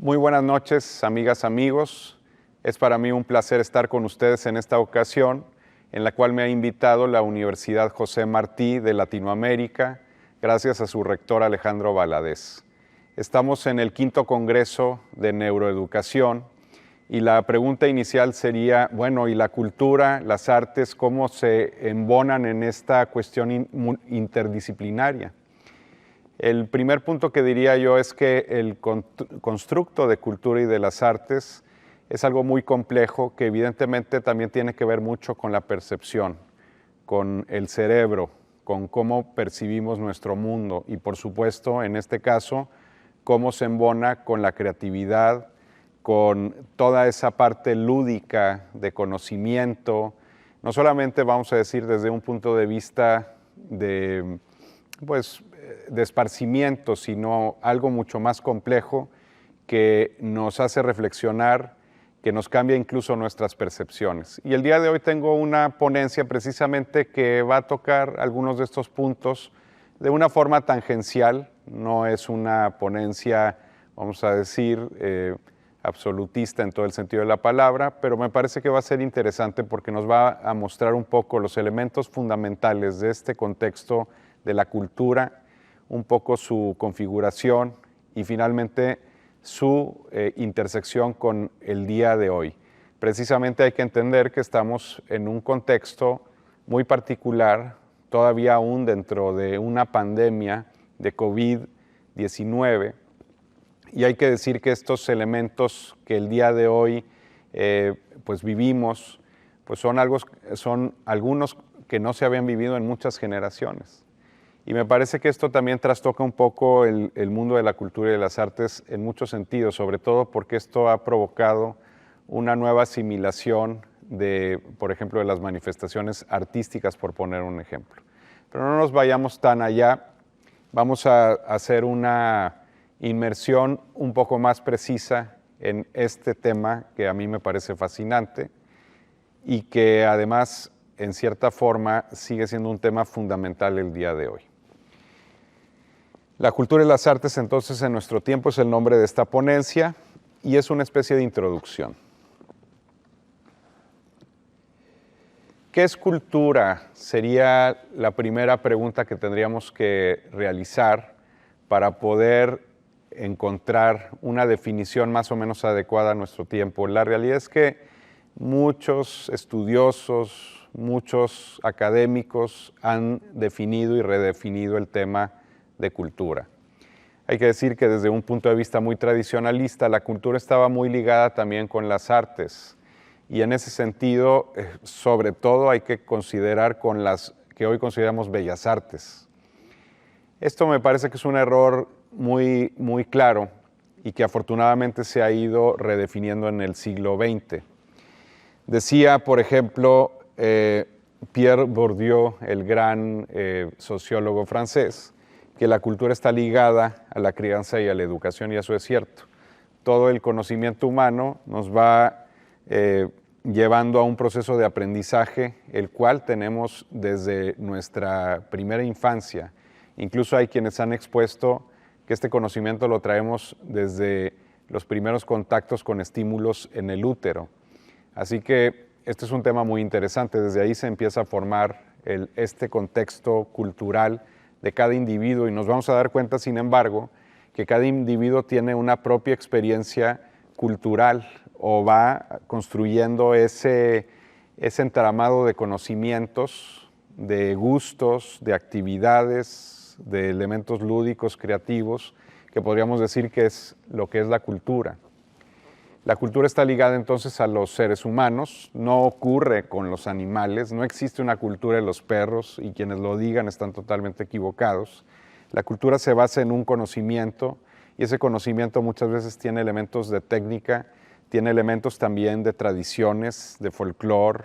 Muy buenas noches, amigas, amigos. Es para mí un placer estar con ustedes en esta ocasión, en la cual me ha invitado la Universidad José Martí de Latinoamérica, gracias a su rector Alejandro Valadez. Estamos en el 5º Congreso de Neuroeducación y la pregunta inicial sería, bueno, ¿y la cultura, las artes, cómo se embonan en esta cuestión interdisciplinaria? El primer punto que diría yo es que el constructo de cultura y de las artes es algo muy complejo que evidentemente también tiene que ver mucho con la percepción, con el cerebro, con cómo percibimos nuestro mundo y por supuesto en este caso cómo se embona con la creatividad, con toda esa parte lúdica de conocimiento, no solamente vamos a decir desde un punto de vista de esparcimiento, sino algo mucho más complejo que nos hace reflexionar, que nos cambia incluso nuestras percepciones. Y el día de hoy tengo una ponencia precisamente que va a tocar algunos de estos puntos de una forma tangencial, no es una ponencia, vamos a decir, absolutista en todo el sentido de la palabra, pero me parece que va a ser interesante porque nos va a mostrar un poco los elementos fundamentales de este contexto de la cultura, un poco su configuración y finalmente su intersección con el día de hoy. Precisamente hay que entender que estamos en un contexto muy particular, todavía aún dentro de una pandemia de COVID-19, y hay que decir que estos elementos que el día de hoy vivimos, pues son algunos que no se habían vivido en muchas generaciones. Y me parece que esto también trastoca un poco el mundo de la cultura y de las artes en muchos sentidos, sobre todo porque esto ha provocado una nueva asimilación de, por ejemplo, de las manifestaciones artísticas, por poner un ejemplo. Pero no nos vayamos tan allá, vamos a hacer una inmersión un poco más precisa en este tema que a mí me parece fascinante y que además, en cierta forma, sigue siendo un tema fundamental el día de hoy. La cultura y las artes, entonces, en nuestro tiempo es el nombre de esta ponencia y es una especie de introducción. ¿Qué es cultura? Sería la primera pregunta que tendríamos que realizar para poder encontrar una definición más o menos adecuada a nuestro tiempo. La realidad es que muchos estudiosos, muchos académicos han definido y redefinido el tema de cultura. Hay que decir que desde un punto de vista muy tradicionalista, la cultura estaba muy ligada también con las artes y en ese sentido, sobre todo hay que considerar con las que hoy consideramos bellas artes. Esto me parece que es un error muy claro y que afortunadamente se ha ido redefiniendo en el siglo XX. Decía, por ejemplo, Pierre Bourdieu, el gran sociólogo francés, que la cultura está ligada a la crianza y a la educación, y eso es cierto. Todo el conocimiento humano nos va llevando a un proceso de aprendizaje, el cual tenemos desde nuestra primera infancia. Incluso hay quienes han expuesto que este conocimiento lo traemos desde los primeros contactos con estímulos en el útero. Así que este es un tema muy interesante, desde ahí se empieza a formar este contexto cultural de cada individuo y nos vamos a dar cuenta, sin embargo, que cada individuo tiene una propia experiencia cultural o va construyendo ese entramado de conocimientos, de gustos, de actividades, de elementos lúdicos, creativos, que podríamos decir que es lo que es la cultura. La cultura está ligada entonces a los seres humanos, no ocurre con los animales, no existe una cultura de los perros y quienes lo digan están totalmente equivocados. La cultura se basa en un conocimiento y ese conocimiento muchas veces tiene elementos de técnica, tiene elementos también de tradiciones, de folclore,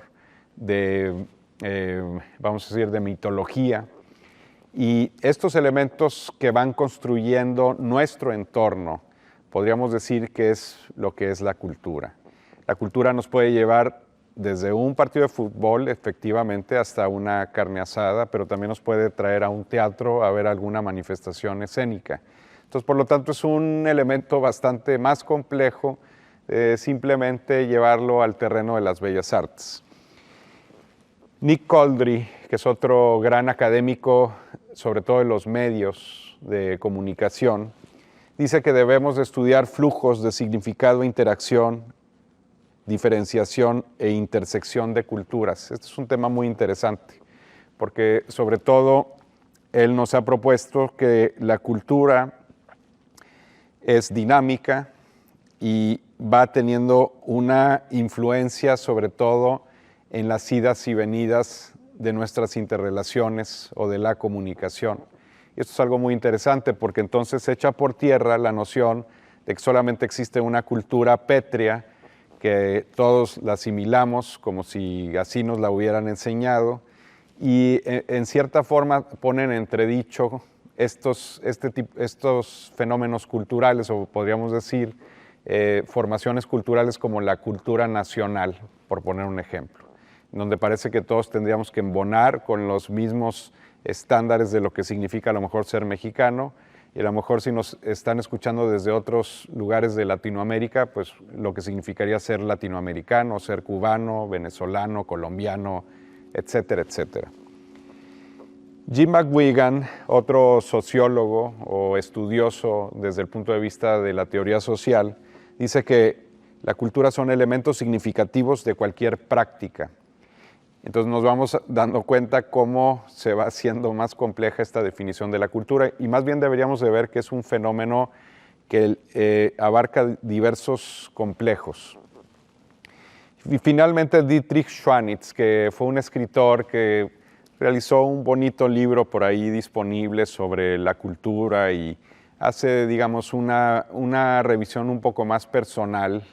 vamos a decir, de mitología. Y estos elementos que van construyendo nuestro entorno, podríamos decir que es lo que es la cultura. La cultura nos puede llevar desde un partido de fútbol, efectivamente, hasta una carne asada, pero también nos puede traer a un teatro a ver alguna manifestación escénica. Entonces, por lo tanto, es un elemento bastante más complejo simplemente llevarlo al terreno de las bellas artes. Nick Couldry, que es otro gran académico, sobre todo de los medios de comunicación, dice que debemos de estudiar flujos de significado, interacción, diferenciación e intersección de culturas. Este es un tema muy interesante, porque sobre todo él nos ha propuesto que la cultura es dinámica y va teniendo una influencia sobre todo en las idas y venidas de nuestras interrelaciones o de la comunicación. Y esto es algo muy interesante porque entonces echa por tierra la noción de que solamente existe una cultura pétrea que todos la asimilamos como si así nos la hubieran enseñado y en cierta forma ponen en entredicho estos fenómenos culturales, o podríamos decir formaciones culturales como la cultura nacional, por poner un ejemplo, donde parece que todos tendríamos que embonar con los mismos estándares de lo que significa a lo mejor ser mexicano, y a lo mejor si nos están escuchando desde otros lugares de Latinoamérica, pues lo que significaría ser latinoamericano, ser cubano, venezolano, colombiano, etcétera, etcétera. Jim McGuigan, otro sociólogo o estudioso desde el punto de vista de la teoría social, dice que la cultura son elementos significativos de cualquier práctica. Entonces nos vamos dando cuenta cómo se va haciendo más compleja esta definición de la cultura y más bien deberíamos de ver que es un fenómeno que abarca diversos complejos. Y finalmente Dietrich Schwanitz, que fue un escritor que realizó un bonito libro por ahí disponible sobre la cultura y hace, digamos, una revisión un poco más personal,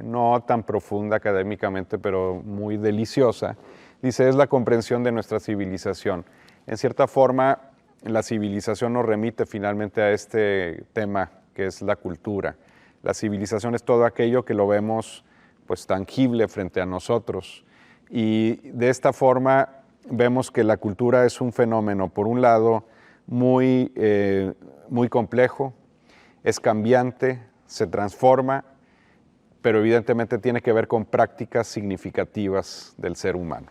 no tan profunda académicamente, pero muy deliciosa. Dice, es la comprensión de nuestra civilización. En cierta forma, la civilización nos remite finalmente a este tema que es la cultura. La civilización es todo aquello que lo vemos pues tangible frente a nosotros. Y de esta forma vemos que la cultura es un fenómeno, por un lado, muy complejo, es cambiante, se transforma, pero evidentemente tiene que ver con prácticas significativas del ser humano.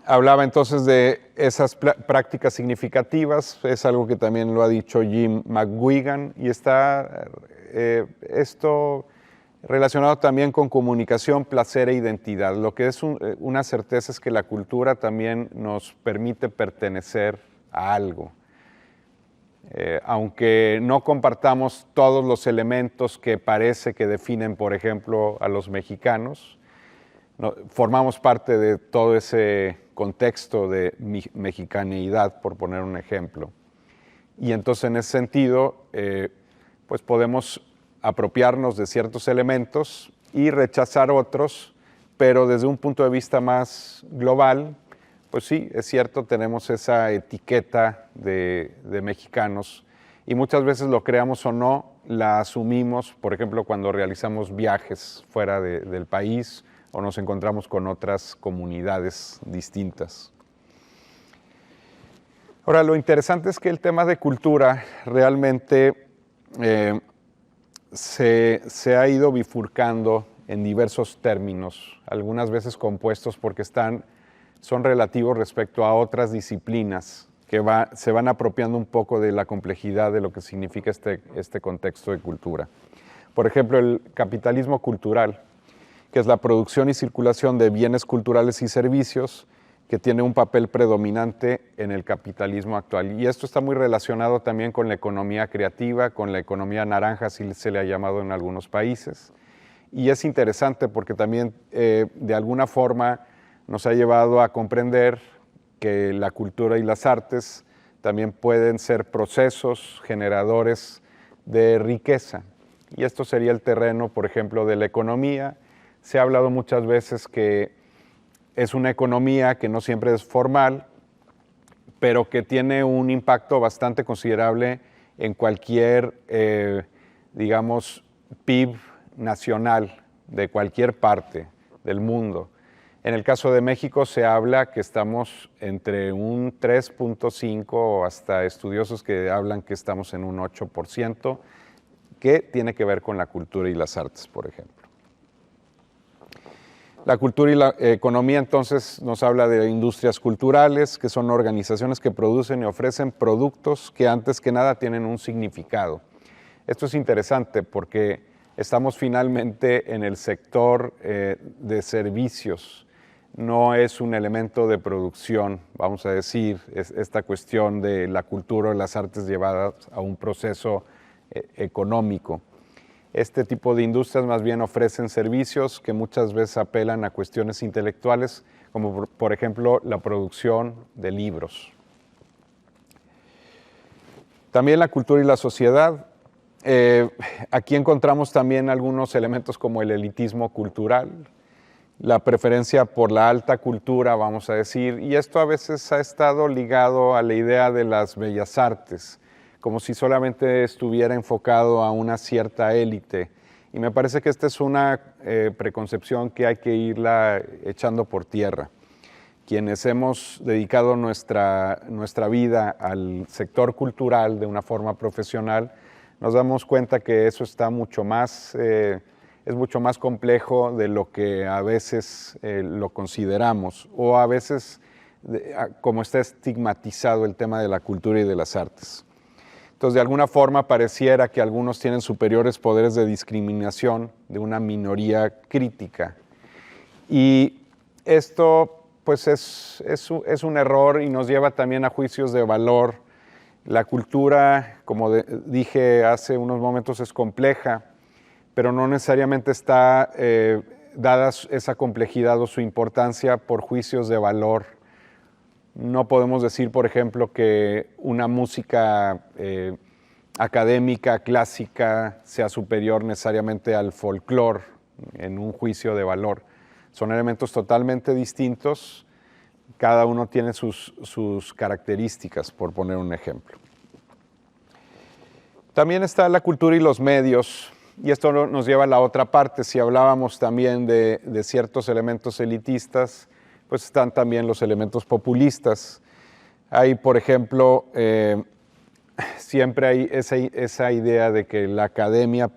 Hablaba entonces de esas prácticas significativas, es algo que también lo ha dicho Jim McGuigan, y está esto relacionado también con comunicación, placer e identidad. Lo que es una certeza es que la cultura también nos permite pertenecer a algo. Aunque no compartamos todos los elementos que parece que definen, por ejemplo, a los mexicanos, formamos parte de todo ese contexto de mexicaneidad, por poner un ejemplo. Y entonces en ese sentido, pues podemos apropiarnos de ciertos elementos y rechazar otros, pero desde un punto de vista más global, pues sí, es cierto, tenemos esa etiqueta de mexicanos y muchas veces lo creamos o no, la asumimos, por ejemplo, cuando realizamos viajes fuera del país o nos encontramos con otras comunidades distintas. Ahora, lo interesante es que el tema de cultura realmente se ha ido bifurcando en diversos términos, algunas veces compuestos porque son relativos respecto a otras disciplinas que se van apropiando un poco de la complejidad de lo que significa este contexto de cultura. Por ejemplo, el capitalismo cultural, que es la producción y circulación de bienes culturales y servicios, que tiene un papel predominante en el capitalismo actual. Y esto está muy relacionado también con la economía creativa, con la economía naranja, así se le ha llamado en algunos países. Y es interesante porque también de alguna forma nos ha llevado a comprender que la cultura y las artes también pueden ser procesos generadores de riqueza. Y esto sería el terreno, por ejemplo, de la economía. Se ha hablado muchas veces que es una economía que no siempre es formal, pero que tiene un impacto bastante considerable en cualquier, digamos, PIB nacional de cualquier parte del mundo. En el caso de México se habla que estamos entre un 3.5 hasta estudiosos que hablan que estamos en un 8%, que tiene que ver con la cultura y las artes, por ejemplo. La cultura y la economía entonces nos habla de industrias culturales, que son organizaciones que producen y ofrecen productos que antes que nada tienen un significado. Esto es interesante porque estamos finalmente en el sector de servicios. No es un elemento de producción, vamos a decir, esta cuestión de la cultura o las artes llevadas a un proceso económico. Este tipo de industrias más bien ofrecen servicios que muchas veces apelan a cuestiones intelectuales, como por ejemplo la producción de libros. También la cultura y la sociedad. Aquí encontramos también algunos elementos como el elitismo cultural, la preferencia por la alta cultura, vamos a decir, y esto a veces ha estado ligado a la idea de las bellas artes, como si solamente estuviera enfocado a una cierta élite. Y me parece que esta es una preconcepción que hay que irla echando por tierra. Quienes hemos dedicado nuestra vida al sector cultural de una forma profesional, nos damos cuenta que eso está mucho más, es mucho más complejo de lo que a veces lo consideramos, o a veces como está estigmatizado el tema de la cultura y de las artes. Entonces, de alguna forma pareciera que algunos tienen superiores poderes de discriminación de una minoría crítica. Y esto, pues, es un error y nos lleva también a juicios de valor. La cultura, como dije hace unos momentos, es compleja, pero no necesariamente está dada esa complejidad o su importancia por juicios de valor. No podemos decir, por ejemplo, que una música académica, clásica, sea superior necesariamente al folclore en un juicio de valor. Son elementos totalmente distintos, cada uno tiene sus características, por poner un ejemplo. También está la cultura y los medios, y esto nos lleva a la otra parte. Si hablábamos también de ciertos elementos elitistas, pues están también los elementos populistas. Hay, por ejemplo, siempre hay esa idea de que la academia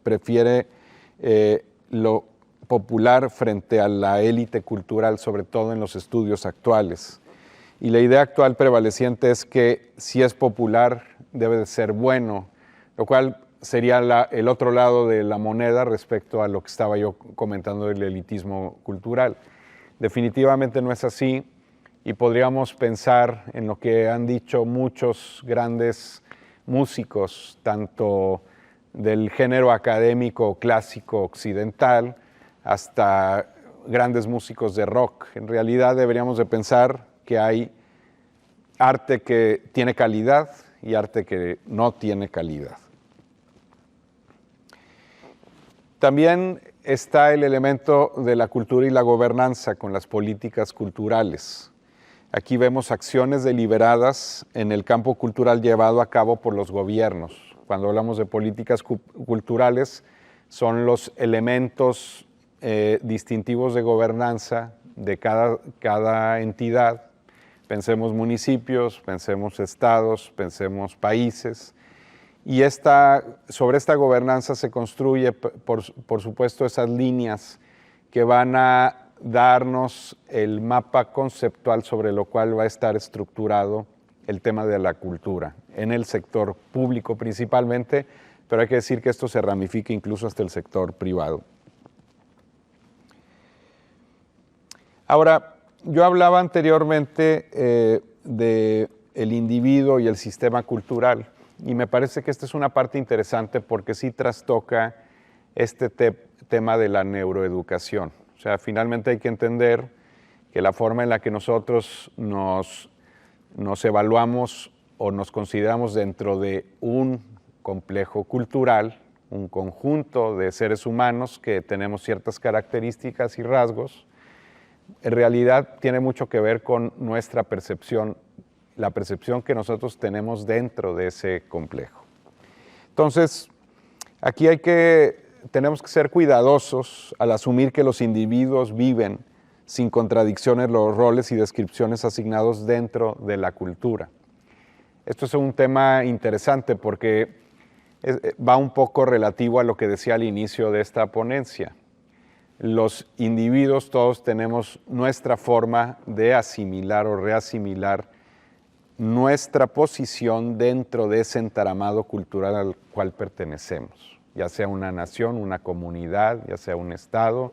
prefiere lo popular frente a la élite cultural, sobre todo en los estudios actuales. Y la idea actual prevaleciente es que si es popular debe de ser bueno, lo cual sería el otro lado de la moneda respecto a lo que estaba yo comentando del elitismo cultural. Definitivamente no es así y podríamos pensar en lo que han dicho muchos grandes músicos, tanto del género académico clásico occidental hasta grandes músicos de rock. En realidad deberíamos de pensar que hay arte que tiene calidad y arte que no tiene calidad. También está el elemento de la cultura y la gobernanza con las políticas culturales. Aquí vemos acciones deliberadas en el campo cultural llevado a cabo por los gobiernos. Cuando hablamos de políticas culturales, son los elementos distintivos de gobernanza de cada entidad. Pensemos municipios, pensemos estados, pensemos países. Y sobre esta gobernanza se construye, por supuesto, esas líneas que van a darnos el mapa conceptual sobre lo cual va a estar estructurado el tema de la cultura, en el sector público principalmente, pero hay que decir que esto se ramifica incluso hasta el sector privado. Ahora, yo hablaba anteriormente del individuo y el sistema cultural, y me parece que esta es una parte interesante porque sí trastoca este tema de la neuroeducación. O sea, finalmente hay que entender que la forma en la que nosotros nos evaluamos o nos consideramos dentro de un complejo cultural, un conjunto de seres humanos que tenemos ciertas características y rasgos, en realidad tiene mucho que ver con nuestra percepción, la percepción que nosotros tenemos dentro de ese complejo. Entonces, aquí tenemos que ser cuidadosos al asumir que los individuos viven sin contradicciones los roles y descripciones asignados dentro de la cultura. Esto es un tema interesante porque va un poco relativo a lo que decía al inicio de esta ponencia. Los individuos todos tenemos nuestra forma de asimilar o reasimilar nuestra posición dentro de ese entramado cultural al cual pertenecemos, ya sea una nación, una comunidad, ya sea un estado,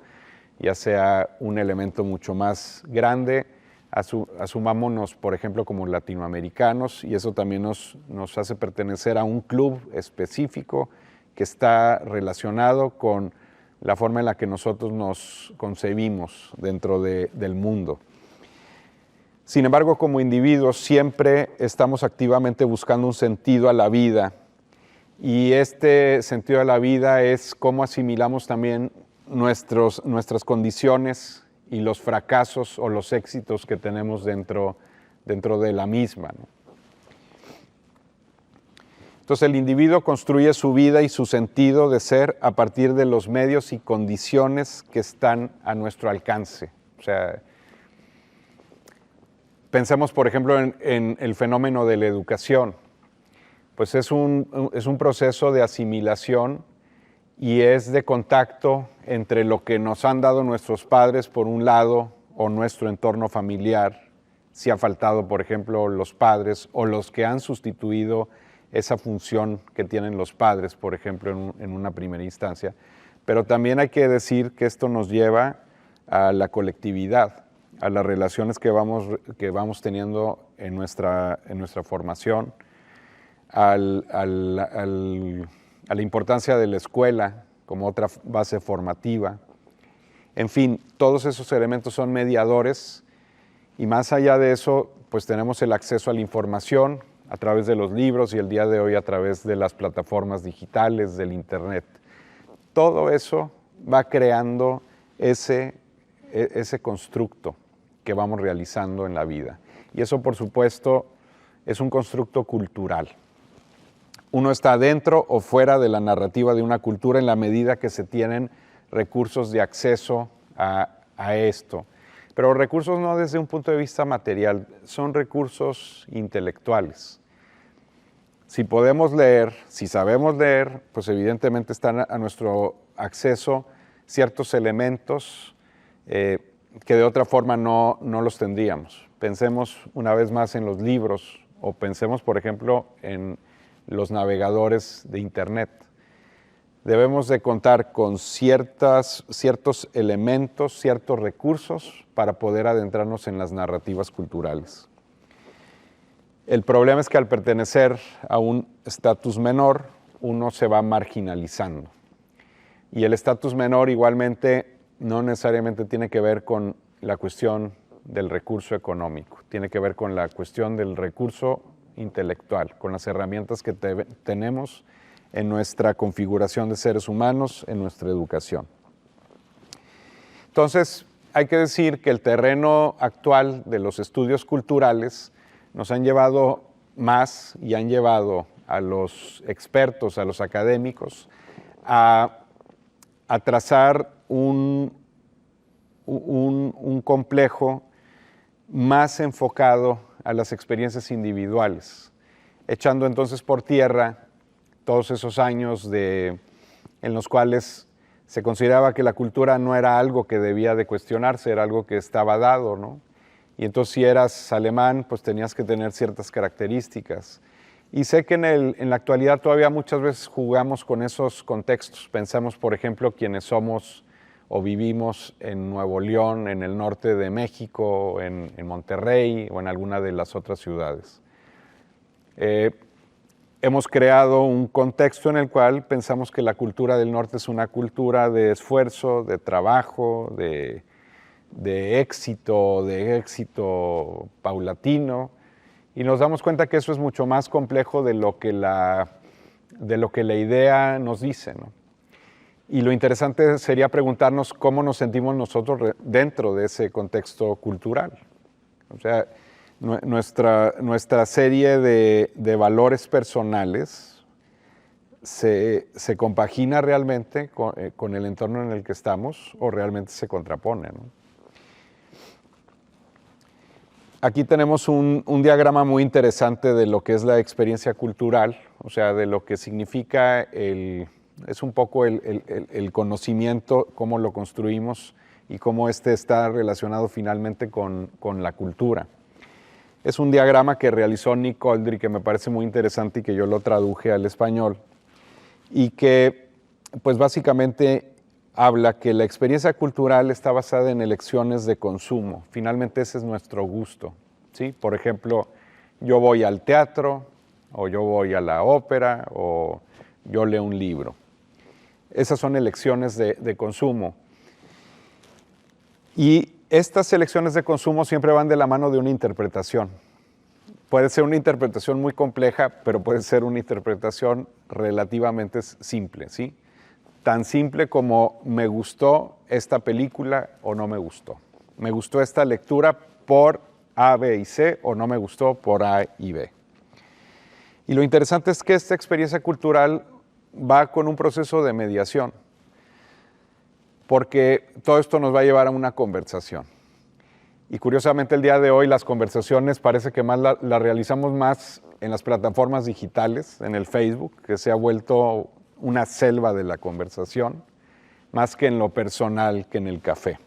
ya sea un elemento mucho más grande. Asumámonos, por ejemplo, como latinoamericanos, y eso también nos hace pertenecer a un club específico que está relacionado con la forma en la que nosotros nos concebimos dentro del mundo. Sin embargo, como individuos siempre estamos activamente buscando un sentido a la vida, y este sentido a la vida es cómo asimilamos también nuestras condiciones y los fracasos o los éxitos que tenemos dentro de la misma, ¿no? Entonces el individuo construye su vida y su sentido de ser a partir de los medios y condiciones que están a nuestro alcance. O sea, pensemos por ejemplo en el fenómeno de la educación. Pues es un proceso de asimilación y es de contacto entre lo que nos han dado nuestros padres por un lado o nuestro entorno familiar, si ha faltado por ejemplo los padres o los que han sustituido esa función que tienen los padres, por ejemplo en una primera instancia, pero también hay que decir que esto nos lleva a la colectividad, a las relaciones que vamos teniendo en nuestra formación, a la importancia de la escuela como otra base formativa. En fin, todos esos elementos son mediadores y más allá de eso, pues tenemos el acceso a la información a través de los libros y el día de hoy a través de las plataformas digitales, del internet. Todo eso va creando ese constructo que vamos realizando en la vida. Y eso, por supuesto, es un constructo cultural. Uno está dentro o fuera de la narrativa de una cultura en la medida que se tienen recursos de acceso a esto. Pero recursos no desde un punto de vista material, son recursos intelectuales. Si podemos leer, si sabemos leer, pues evidentemente están a nuestro acceso ciertos elementos que de otra forma no los tendríamos. Pensemos una vez más en los libros o pensemos, por ejemplo, en los navegadores de Internet. Debemos de contar con ciertos elementos, ciertos recursos para poder adentrarnos en las narrativas culturales. El problema es que al pertenecer a un estatus menor, uno se va marginalizando. Y el estatus menor igualmente no necesariamente tiene que ver con la cuestión del recurso económico, tiene que ver con la cuestión del recurso intelectual, con las herramientas que tenemos en nuestra configuración de seres humanos, en nuestra educación. Entonces, hay que decir que el terreno actual de los estudios culturales nos han llevado más y han llevado a los expertos, a los académicos, a trazar un complejo más enfocado a las experiencias individuales, echando entonces por tierra todos esos años en los cuales se consideraba que la cultura no era algo que debía de cuestionarse, era algo que estaba dado, ¿no? Y entonces si eras alemán, pues tenías que tener ciertas características. Y sé que en la actualidad todavía muchas veces jugamos con esos contextos. Pensamos, por ejemplo, quienes somos o vivimos en Nuevo León, en el norte de México, en Monterrey o en alguna de las otras ciudades. Hemos creado un contexto en el cual pensamos que la cultura del norte es una cultura de esfuerzo, de trabajo, de éxito paulatino, y nos damos cuenta que eso es mucho más complejo de lo que la idea nos dice, ¿no? Y lo interesante sería preguntarnos cómo nos sentimos nosotros dentro de ese contexto cultural. O sea, nuestra serie de valores personales se compagina realmente con el entorno en el que estamos o realmente se contrapone, ¿no? aquí tenemos un diagrama muy interesante de lo que es la experiencia cultural, o sea, de lo que significa es un poco el conocimiento, cómo lo construimos y cómo está relacionado finalmente con la cultura. Es un diagrama que realizó Nick Coldry, que me parece muy interesante y que yo lo traduje al español, y que pues básicamente habla que la experiencia cultural está basada en elecciones de consumo. Finalmente ese es nuestro gusto, ¿sí? Por ejemplo, yo voy al teatro, o yo voy a la ópera, o yo leo un libro. Esas son elecciones de consumo. Y estas elecciones de consumo siempre van de la mano de una interpretación. Puede ser una interpretación muy compleja, pero puede ser una interpretación relativamente simple, ¿sí? Tan simple como me gustó esta película o no me gustó. Me gustó esta lectura por A, B y C o no me gustó por A y B. Y lo interesante es que esta experiencia cultural va con un proceso de mediación, porque todo esto nos va a llevar a una conversación. Y curiosamente el día de hoy las conversaciones parece que más las realizamos más en las plataformas digitales, en el Facebook, que se ha vuelto una selva de la conversación, más que en lo personal, que en el café.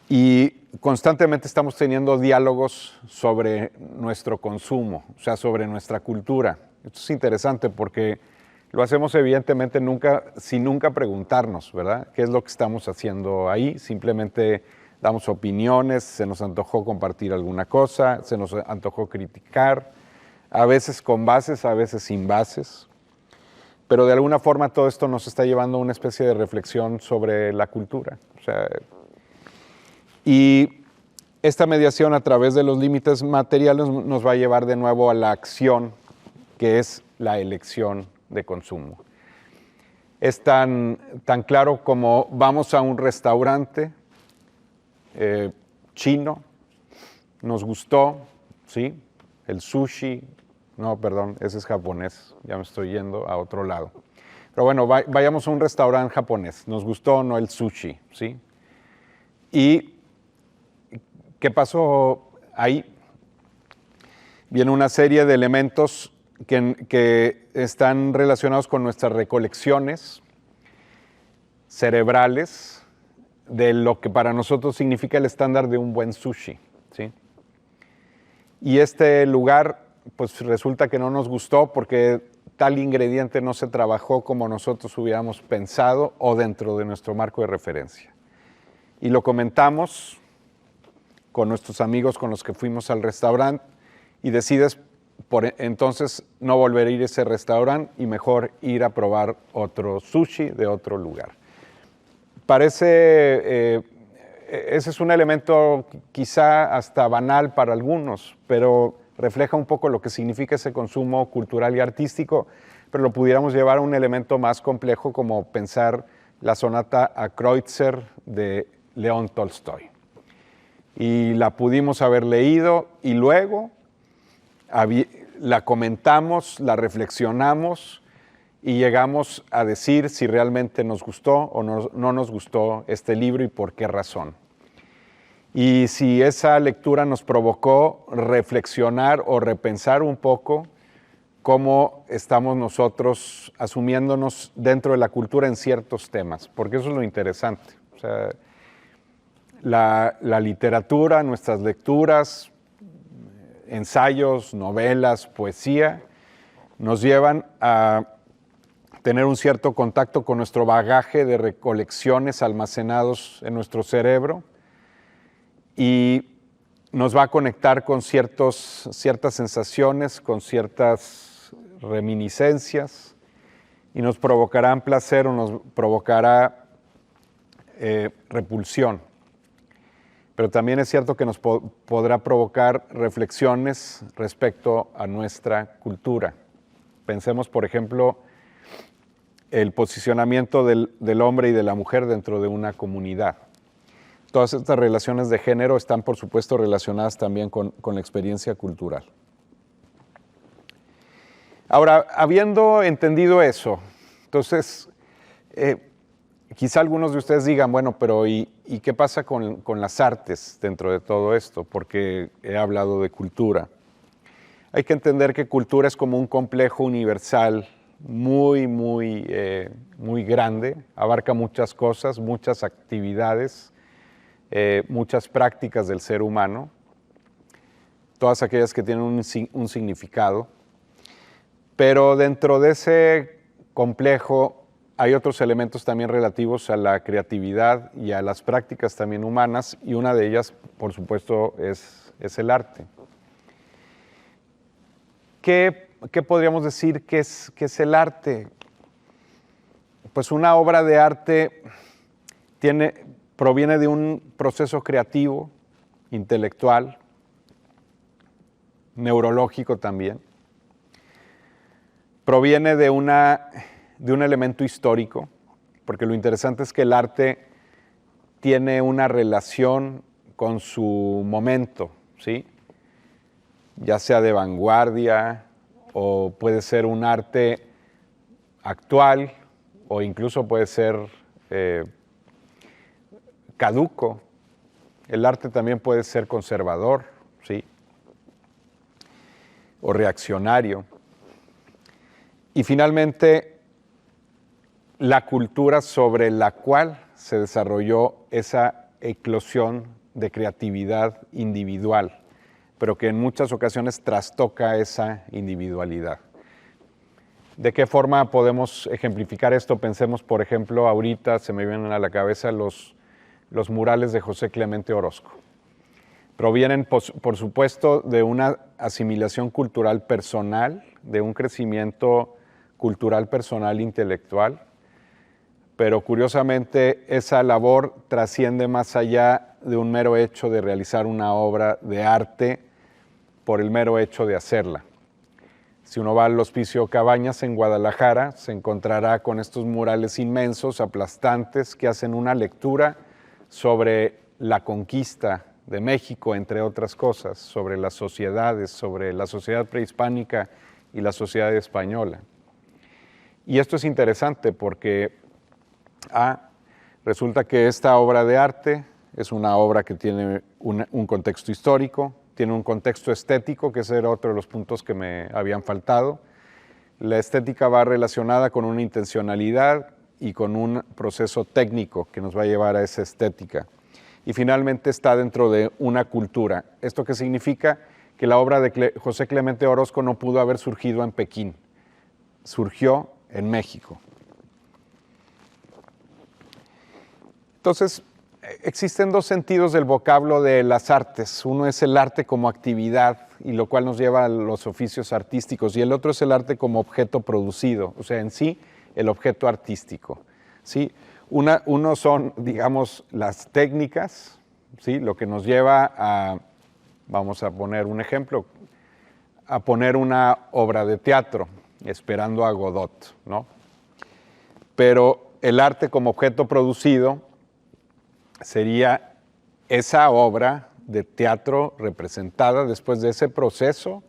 Y constantemente estamos teniendo diálogos sobre nuestro consumo, o sea, sobre nuestra cultura. Esto es interesante porque lo hacemos evidentemente sin nunca preguntarnos, ¿verdad? ¿Qué es lo que estamos haciendo ahí? Simplemente damos opiniones, se nos antojó compartir alguna cosa, se nos antojó criticar, a veces con bases, a veces sin bases. Pero de alguna forma todo esto nos está llevando a una especie de reflexión sobre la cultura. O sea, y esta mediación a través de los límites materiales nos va a llevar de nuevo a la acción, que es la elección de consumo. Es tan claro como vamos a un restaurante chino, nos gustó, ¿sí? El sushi, no, perdón, ese es japonés, ya me estoy yendo a otro lado. Pero bueno, vayamos a un restaurante japonés, nos gustó o no el sushi, ¿sí? ¿Y qué pasó ahí? Viene una serie de elementos que están relacionados con nuestras recolecciones cerebrales de lo que para nosotros significa el estándar de un buen sushi, ¿sí? Y este lugar, pues resulta que no nos gustó porque tal ingrediente no se trabajó como nosotros hubiéramos pensado o dentro de nuestro marco de referencia. Y lo comentamos con nuestros amigos con los que fuimos al restaurante y decides entonces no volver a ir a ese restaurante y mejor ir a probar otro sushi de otro lugar. Ese es un elemento quizá hasta banal para algunos, pero refleja un poco lo que significa ese consumo cultural y artístico, pero lo pudiéramos llevar a un elemento más complejo como pensar la sonata a Kreutzer de León Tolstoy. Y la pudimos haber leído y luego la comentamos, la reflexionamos y llegamos a decir si realmente nos gustó o no nos gustó este libro y por qué razón. Y si esa lectura nos provocó reflexionar o repensar un poco cómo estamos nosotros asumiéndonos dentro de la cultura en ciertos temas, porque eso es lo interesante. O sea, la literatura, nuestras lecturas, ensayos, novelas, poesía, nos llevan a tener un cierto contacto con nuestro bagaje de recolecciones almacenados en nuestro cerebro y nos va a conectar con ciertas sensaciones, con ciertas reminiscencias y nos provocarán placer o nos provocará repulsión. Pero también es cierto que nos podrá provocar reflexiones respecto a nuestra cultura. Pensemos, por ejemplo, el posicionamiento del hombre y de la mujer dentro de una comunidad. Todas estas relaciones de género están, por supuesto, relacionadas también con la experiencia cultural. Ahora, habiendo entendido eso, entonces, Quizá algunos de ustedes digan, bueno, pero ¿y qué pasa con las artes dentro de todo esto? Porque he hablado de cultura. Hay que entender que cultura es como un complejo universal muy, muy, muy grande, abarca muchas cosas, muchas actividades, muchas prácticas del ser humano, todas aquellas que tienen un significado, pero dentro de ese complejo hay otros elementos también relativos a la creatividad y a las prácticas también humanas, y una de ellas, por supuesto, es el arte. ¿Qué podríamos decir que es el arte? Pues una obra de arte proviene de un proceso creativo, intelectual, neurológico también. Proviene de un elemento histórico, porque lo interesante es que el arte tiene una relación con su momento, ¿sí? Ya sea de vanguardia, o puede ser un arte actual, o incluso puede ser caduco. El arte también puede ser conservador, ¿sí? O reaccionario. Y finalmente, la cultura sobre la cual se desarrolló esa eclosión de creatividad individual, pero que en muchas ocasiones trastoca esa individualidad. ¿De qué forma podemos ejemplificar esto? Pensemos, por ejemplo, ahorita se me vienen a la cabeza los murales de José Clemente Orozco. Provienen, por supuesto, de una asimilación cultural personal, de un crecimiento cultural personal intelectual, pero curiosamente esa labor trasciende más allá de un mero hecho de realizar una obra de arte por el mero hecho de hacerla. Si uno va al Hospicio Cabañas en Guadalajara, se encontrará con estos murales inmensos, aplastantes, que hacen una lectura sobre la conquista de México, entre otras cosas, sobre las sociedades, sobre la sociedad prehispánica y la sociedad española. Y esto es interesante porque resulta que esta obra de arte es una obra que tiene un contexto histórico, tiene un contexto estético, que ese era otro de los puntos que me habían faltado. La estética va relacionada con una intencionalidad y con un proceso técnico que nos va a llevar a esa estética. Y finalmente está dentro de una cultura. ¿Esto qué significa? Que la obra de José Clemente Orozco no pudo haber surgido en Pekín, surgió en México. Entonces, existen dos sentidos del vocablo de las artes. Uno es el arte como actividad, y lo cual nos lleva a los oficios artísticos, y el otro es el arte como objeto producido, o sea, en sí, el objeto artístico, ¿sí? Uno son, digamos, las técnicas, ¿sí? Lo que nos lleva a, vamos a poner un ejemplo, a poner una obra de teatro, Esperando a Godot, ¿no? Pero el arte como objeto producido sería esa obra de teatro representada después de ese proceso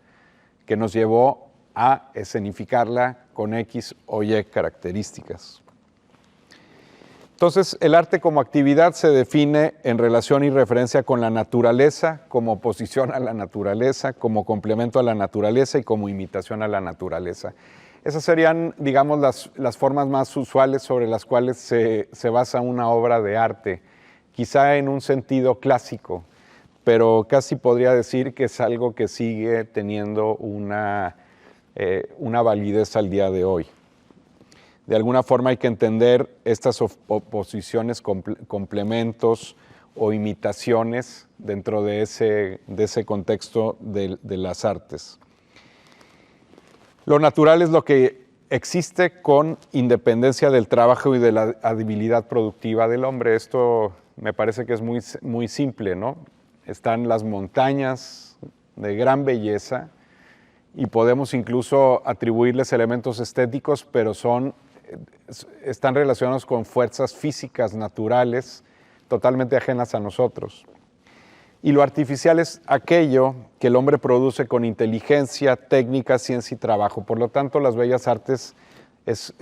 que nos llevó a escenificarla con X o Y características. Entonces, el arte como actividad se define en relación y referencia con la naturaleza, como oposición a la naturaleza, como complemento a la naturaleza y como imitación a la naturaleza. Esas serían, digamos, las formas más usuales sobre las cuales se basa una obra de arte, quizá en un sentido clásico, pero casi podría decir que es algo que sigue teniendo una validez al día de hoy. De alguna forma hay que entender estas oposiciones, complementos o imitaciones dentro de ese contexto de las artes. Lo natural es lo que existe con independencia del trabajo y de la habilidad productiva del hombre. Esto me parece que es muy simple, ¿no? Están las montañas de gran belleza y podemos incluso atribuirles elementos estéticos, pero están relacionados con fuerzas físicas naturales totalmente ajenas a nosotros. Y lo artificial es aquello que el hombre produce con inteligencia, técnica, ciencia y trabajo. Por lo tanto, las bellas artes es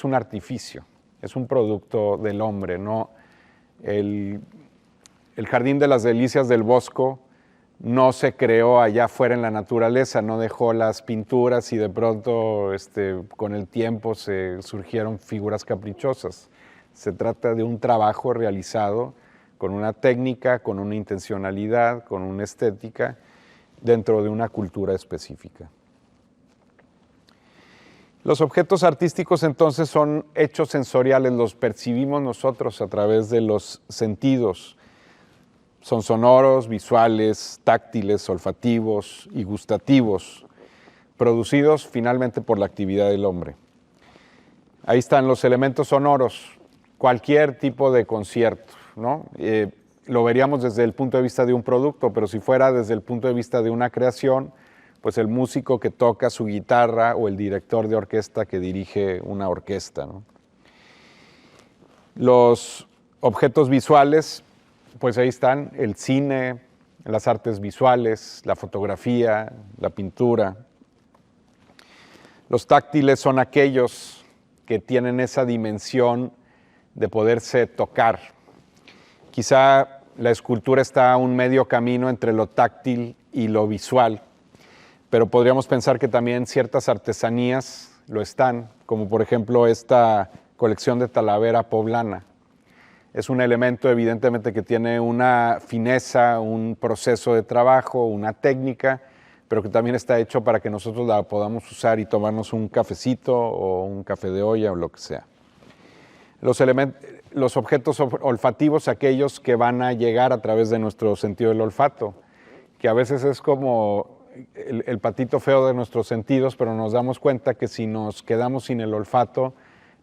un artificio, es un producto del hombre, ¿no? El Jardín de las Delicias del Bosco no se creó allá afuera en la naturaleza, no dejó las pinturas y de pronto con el tiempo se surgieron figuras caprichosas. Se trata de un trabajo realizado con una técnica, con una intencionalidad, con una estética, dentro de una cultura específica. Los objetos artísticos entonces son hechos sensoriales, los percibimos nosotros a través de los sentidos. Son sonoros, visuales, táctiles, olfativos y gustativos, producidos finalmente por la actividad del hombre. Ahí están los elementos sonoros, cualquier tipo de concierto, ¿no? Lo veríamos desde el punto de vista de un producto, pero si fuera desde el punto de vista de una creación, pues el músico que toca su guitarra o el director de orquesta que dirige una orquesta, ¿no? Los objetos visuales, pues ahí están el cine, las artes visuales, la fotografía, la pintura. Los táctiles son aquellos que tienen esa dimensión de poderse tocar. Quizá la escultura está a un medio camino entre lo táctil y lo visual, pero podríamos pensar que también ciertas artesanías lo están, como por ejemplo esta colección de Talavera poblana. Es un elemento evidentemente que tiene una fineza, un proceso de trabajo, una técnica, pero que también está hecho para que nosotros la podamos usar y tomarnos un cafecito o un café de olla o lo que sea. Los objetos olfativos, aquellos que van a llegar a través de nuestro sentido del olfato, que a veces es como el patito feo de nuestros sentidos, pero nos damos cuenta que si nos quedamos sin el olfato,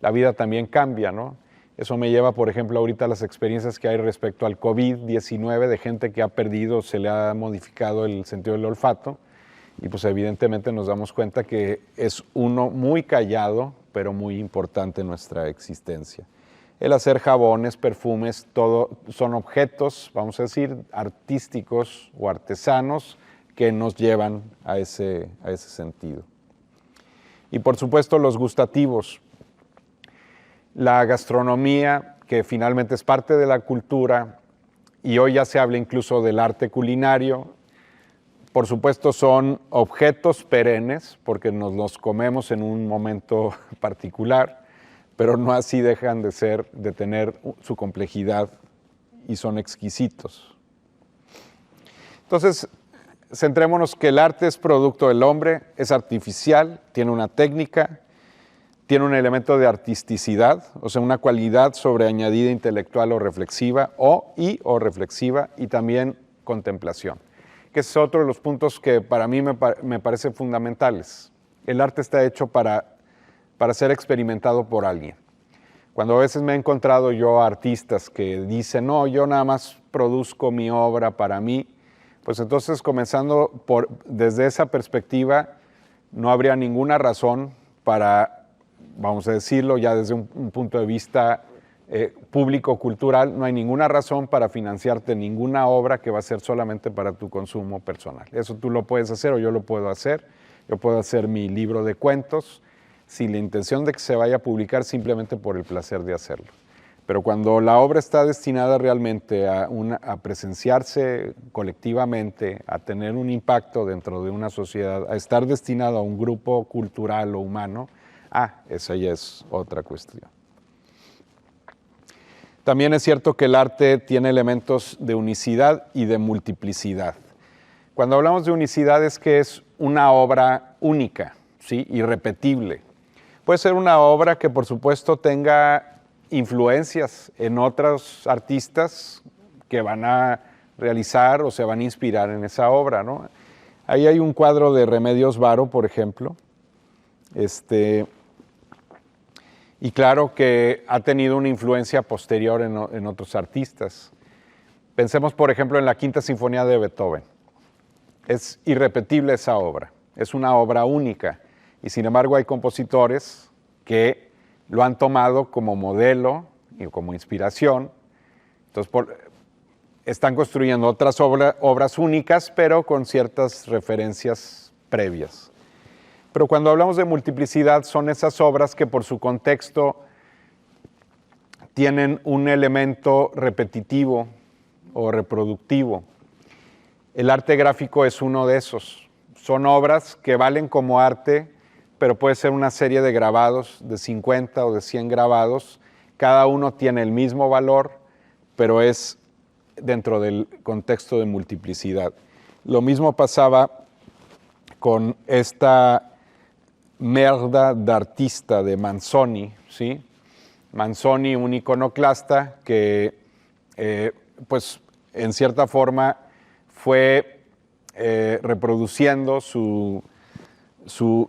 la vida también cambia, ¿no? Eso me lleva, por ejemplo, ahorita a las experiencias que hay respecto al COVID-19, de gente que ha perdido, se le ha modificado el sentido del olfato, y pues evidentemente nos damos cuenta que es uno muy callado, pero muy importante en nuestra existencia. El hacer jabones, perfumes, todo son objetos, vamos a decir, artísticos o artesanos que nos llevan a ese sentido. Y por supuesto los gustativos. La gastronomía, que finalmente es parte de la cultura, y hoy ya se habla incluso del arte culinario, por supuesto son objetos perennes, porque nos los comemos en un momento particular, pero no así dejan de tener su complejidad y son exquisitos. Entonces, centrémonos que el arte es producto del hombre, es artificial, tiene una técnica, tiene un elemento de artisticidad, o sea, una cualidad sobreañadida intelectual o reflexiva, o reflexiva, y también contemplación, que es otro de los puntos que para mí me parecen fundamentales. El arte está hecho para ser experimentado por alguien. Cuando a veces me he encontrado yo a artistas que dicen, no, yo nada más produzco mi obra para mí, pues entonces comenzando desde esa perspectiva, no habría ninguna razón para, vamos a decirlo ya desde un punto de vista público-cultural, no hay ninguna razón para financiarte ninguna obra que va a ser solamente para tu consumo personal. Eso tú lo puedes hacer o yo lo puedo hacer. Yo puedo hacer mi libro de cuentos sin la intención de que se vaya a publicar, simplemente por el placer de hacerlo. Pero cuando la obra está destinada realmente a presenciarse colectivamente, a tener un impacto dentro de una sociedad, a estar destinado a un grupo cultural o humano, esa ya es otra cuestión. También es cierto que el arte tiene elementos de unicidad y de multiplicidad. Cuando hablamos de unicidad es que es una obra única, ¿sí? Irrepetible. Puede ser una obra que por supuesto tenga influencias en otros artistas que van a realizar o se van a inspirar en esa obra, ¿no? Ahí hay un cuadro de Remedios Varo, por ejemplo, y claro que ha tenido una influencia posterior en otros artistas. Pensemos, por ejemplo, en la Quinta Sinfonía de Beethoven. Es irrepetible esa obra, es una obra única, y sin embargo hay compositores que lo han tomado como modelo y como inspiración. Entonces están construyendo otras obras únicas, pero con ciertas referencias previas. Pero cuando hablamos de multiplicidad, son esas obras que por su contexto tienen un elemento repetitivo o reproductivo. El arte gráfico es uno de esos. Son obras que valen como arte, pero puede ser una serie de grabados, de 50 o de 100 grabados. Cada uno tiene el mismo valor, pero es dentro del contexto de multiplicidad. Lo mismo pasaba con esta merda d'artista de Manzoni, ¿sí? Manzoni, un iconoclasta que, pues, en cierta forma fue reproduciendo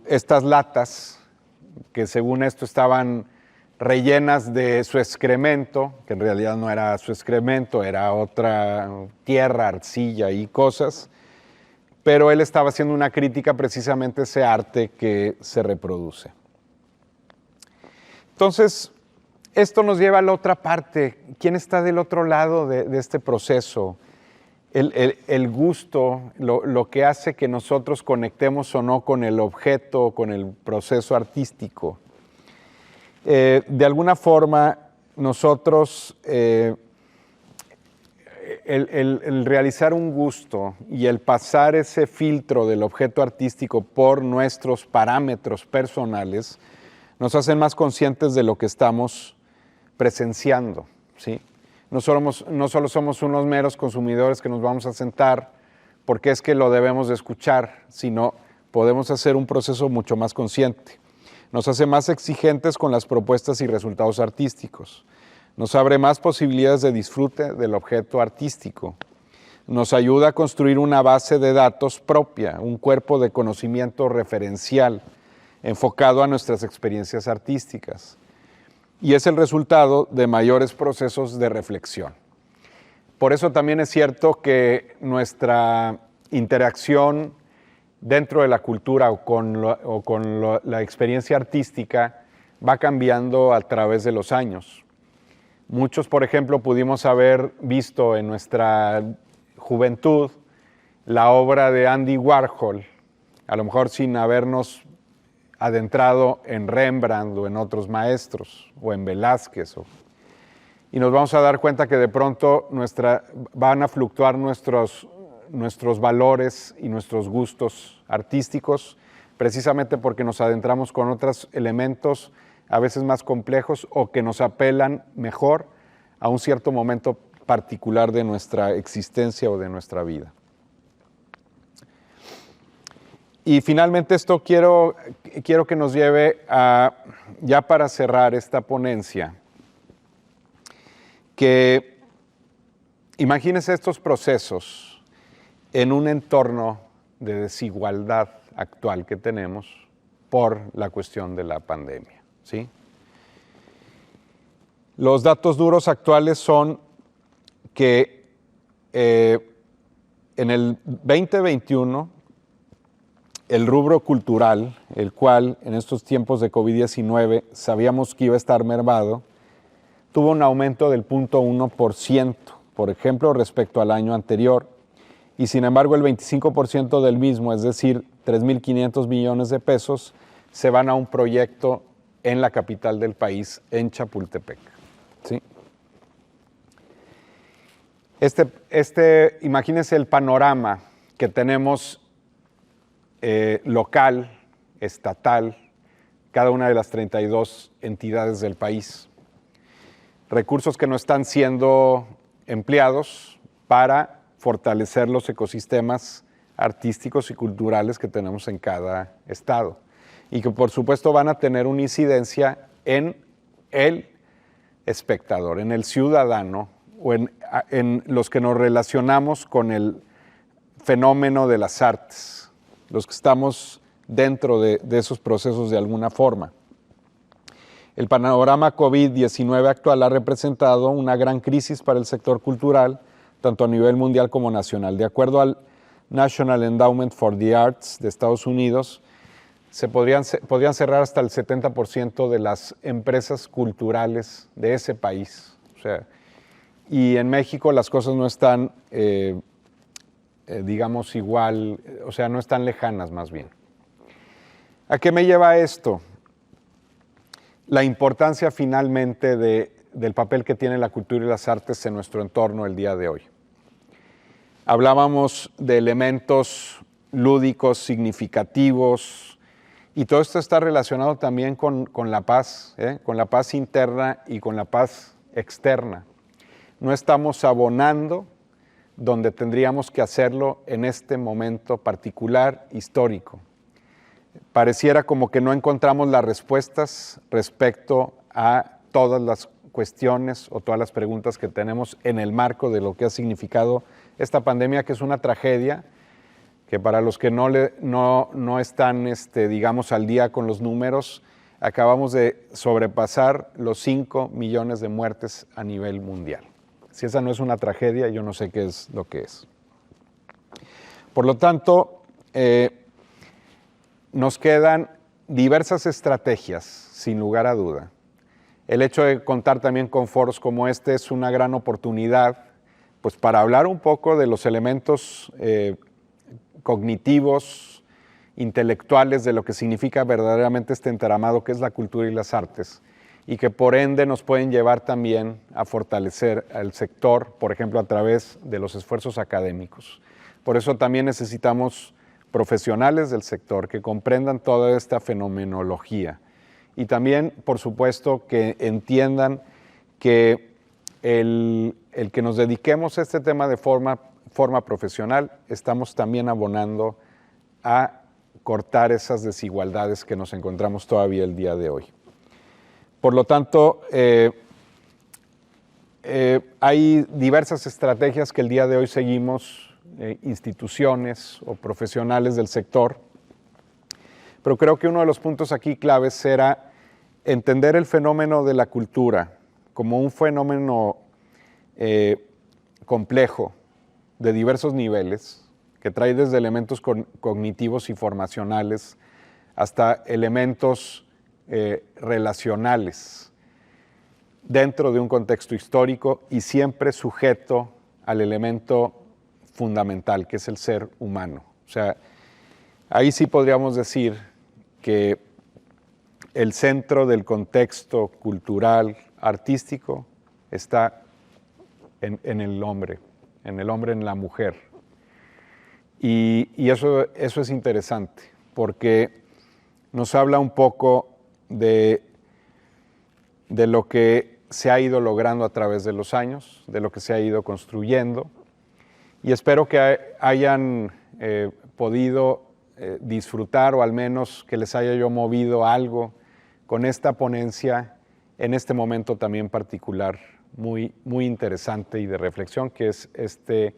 estas latas que según esto estaban rellenas de su excremento, que en realidad no era su excremento, era otra tierra, arcilla y cosas, pero él estaba haciendo una crítica precisamente a ese arte que se reproduce. Entonces, esto nos lleva a la otra parte. ¿Quién está del otro lado de este proceso? El gusto, lo que hace que nosotros conectemos o no con el objeto, con el proceso artístico. De alguna forma, nosotros, el realizar un gusto y el pasar ese filtro del objeto artístico por nuestros parámetros personales, nos hacen más conscientes de lo que estamos presenciando, ¿sí? No solo somos unos meros consumidores que nos vamos a sentar porque es que lo debemos de escuchar, sino podemos hacer un proceso mucho más consciente. Nos hace más exigentes con las propuestas y resultados artísticos. Nos abre más posibilidades de disfrute del objeto artístico. Nos ayuda a construir una base de datos propia, un cuerpo de conocimiento referencial enfocado a nuestras experiencias artísticas. Y es el resultado de mayores procesos de reflexión. Por eso también es cierto que nuestra interacción dentro de la cultura o con la experiencia artística va cambiando a través de los años. Muchos, por ejemplo, pudimos haber visto en nuestra juventud la obra de Andy Warhol, a lo mejor sin habernos adentrado en Rembrandt o en otros maestros, o en Velázquez. Y nos vamos a dar cuenta que de pronto van a fluctuar nuestros valores y nuestros gustos artísticos, precisamente porque nos adentramos con otros elementos a veces más complejos o que nos apelan mejor a un cierto momento particular de nuestra existencia o de nuestra vida. Y finalmente esto quiero que nos lleve a, ya para cerrar esta ponencia, que imagínense estos procesos en un entorno de desigualdad actual que tenemos por la cuestión de la pandemia, ¿sí? Los datos duros actuales son que en el 2021 el rubro cultural, el cual en estos tiempos de COVID-19 sabíamos que iba a estar mermado, tuvo un aumento del 0.1%, por ejemplo, respecto al año anterior, y sin embargo el 25% del mismo, es decir, 3.500 millones de pesos, se van a un proyecto en la capital del país, en Chapultepec, ¿sí? Imagínense el panorama que tenemos local, estatal, cada una de las 32 entidades del país. Recursos que no están siendo empleados para fortalecer los ecosistemas artísticos y culturales que tenemos en cada estado y que por supuesto van a tener una incidencia en el espectador, en el ciudadano o en los que nos relacionamos con el fenómeno de las artes, los que estamos dentro de esos procesos de alguna forma. El panorama COVID-19 actual ha representado una gran crisis para el sector cultural, tanto a nivel mundial como nacional. De acuerdo al National Endowment for the Arts de Estados Unidos, podrían cerrar hasta el 70% de las empresas culturales de ese país. O sea, y en México las cosas no están digamos igual, o sea, no están lejanas más bien. ¿A qué me lleva esto? La importancia finalmente del papel que tiene la cultura y las artes en nuestro entorno el día de hoy. Hablábamos de elementos lúdicos, significativos, y todo esto está relacionado también con la paz interna y con la paz externa. No estamos abonando donde tendríamos que hacerlo en este momento particular histórico. Pareciera como que no encontramos las respuestas respecto a todas las cuestiones o todas las preguntas que tenemos en el marco de lo que ha significado esta pandemia, que es una tragedia, que para los que no están, digamos, al día con los números, acabamos de sobrepasar los 5 millones de muertes a nivel mundial. Si esa no es una tragedia, yo no sé qué es lo que es. Por lo tanto, nos quedan diversas estrategias, sin lugar a duda. El hecho de contar también con foros como este es una gran oportunidad, pues, para hablar un poco de los elementos cognitivos, intelectuales, de lo que significa verdaderamente este entramado que es la cultura y las artes, y que por ende nos pueden llevar también a fortalecer al sector, por ejemplo, a través de los esfuerzos académicos. Por eso también necesitamos profesionales del sector que comprendan toda esta fenomenología y también, por supuesto, que entiendan que el que nos dediquemos a este tema de forma profesional, estamos también abonando a cortar esas desigualdades que nos encontramos todavía el día de hoy. Por lo tanto, hay diversas estrategias que el día de hoy seguimos, instituciones o profesionales del sector, pero creo que uno de los puntos aquí claves será entender el fenómeno de la cultura como un fenómeno complejo de diversos niveles, que trae desde elementos cognitivos y formacionales hasta elementos relacionales dentro de un contexto histórico y siempre sujeto al elemento fundamental, que es el ser humano. O sea, ahí sí podríamos decir que el centro del contexto cultural, artístico, está en el hombre, en la mujer. Y eso es interesante, porque nos habla un poco de lo que se ha ido logrando a través de los años, de lo que se ha ido construyendo, y espero que hayan podido disfrutar, o al menos que les haya yo movido algo con esta ponencia en este momento también particular, muy, muy interesante y de reflexión, que es este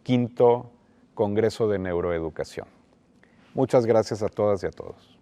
5º Congreso de Neuroeducación. Muchas gracias a todas y a todos.